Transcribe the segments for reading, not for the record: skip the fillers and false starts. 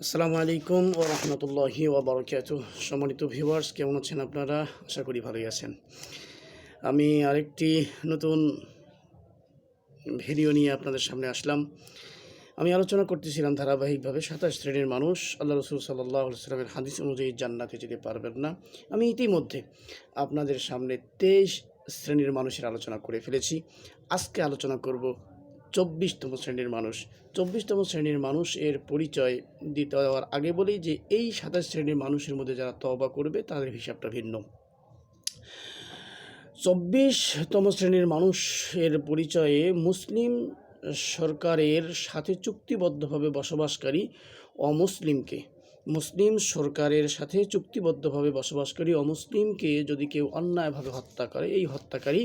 আসসালামু আলাইকুম ও রহমতুল্লাহি ওয়া বারাকাতুহু। সম্মানিত ভিউয়ার্স, কেমন আছেন আপনারা? আশা করি ভালোই আছেন। আমি আরেকটি নতুন ভিডিও নিয়ে আপনাদের সামনে আসলাম। আমি আলোচনা করতেছিলাম ধারাবাহিকভাবে ২৭ শ্রেণীর মানুষ আল্লাহ রসুল সাল্লাল্লাহু আলাইহি ওয়াসাল্লামের হাদিস অনুযায়ী জান্নাতে যেতে পারবেন না। আমি ইতিমধ্যে আপনাদের সামনে ২৩ শ্রেণীর মানুষের আলোচনা করে ফেলেছি। আজকে আলোচনা করব ২৪তম শ্রেণীর মানুষ। ২৪তম শ্রেণীর মানুষ এর পরিচয় দিতে দেওয়ার আগে বলি যে এই ২৭ শ্রেণীর মানুষের মধ্যে যারা তওবা করবে তাদের হিসাবটা ভিন্ন। ২৪তম শ্রেণীর মানুষের পরিচয়ে মুসলিম সরকারের সাথে চুক্তিবদ্ধভাবে বসবাসকারী অমুসলিমকে, মুসলিম সরকারের সাথে চুক্তিবদ্ধভাবে বসবাসকারী অমুসলিমকে যদি কেউ অন্যায়ভাবে হত্যা করে, এই হত্যাকারী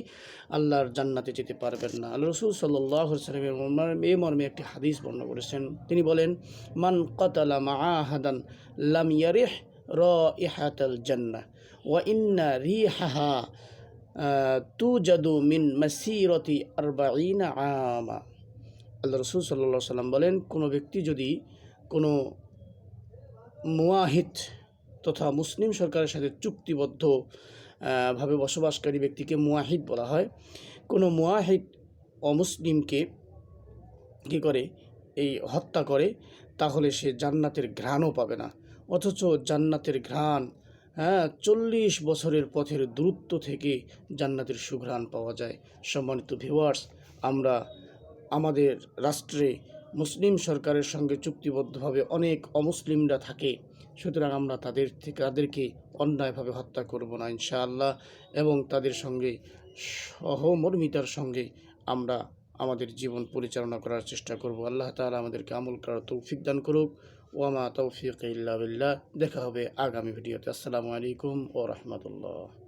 আল্লাহর জান্নাতে যেতে পারবেন না। আল্লাহ রসুল সাল্লাল্লাহু আলাইহি ওয়াসাল্লাম এই মর্মে একটি হাদিস বর্ণনা করেছেন। তিনি বলেন, মান কাতালা মাআহাদান লাম ইয়ারিহ রাইহাতাল জান্নাহ ওয়া ইন্না রিহাহা তুজাদু মিন মাসিরতি আরবাঈনা আমা। আল্লাহ রসুল সাল্লাল্লাহু আলাইহি সাল্লাম বলেন, কোনো ব্যক্তি যদি কোনো মুয়াহিদ তথা মুসলিম সরকারের সাথে চুক্তিবদ্ধ ভাবে বসবাসকারী ব্যক্তিকে মুয়াহিদ বলা হয়। কোনো মুয়াহিদ অমুসলিমকে কী করে এই হত্যা করে, তাহলে সে জান্নাতের ঘ্রাণও পাবে না। অথচ জান্নাতের ঘ্রাণ ৪০ বছরের পথের দূরত্ব থেকে জান্নাতের সুঘ্রাণ পাওয়া যায়। সম্মানিত ভিউয়ার্স, আমরা আমাদের রাষ্ট্রে মুসলিম সরকারের সঙ্গে চুক্তিবদ্ধভাবে অনেক অমুসলিমরা থাকে, সুতরাং আমরা তাদেরকে অন্যায়ভাবে হত্যা করব না ইনশাআল্লাহ, এবং তাদের সঙ্গে সহমর্মিতার সঙ্গে আমরা আমাদের জীবন পরিচালনা করার চেষ্টা করব। আল্লাহ তাআলা আমাদেরকে আমল করার তৌফিক দান করুক। ওয়ামা তৌফিক ইল্লা বিল্লাহ। দেখা হবে আগামী ভিডিওতে। আসসালামু আলাইকুম ওয়া রাহমাতুল্লাহ।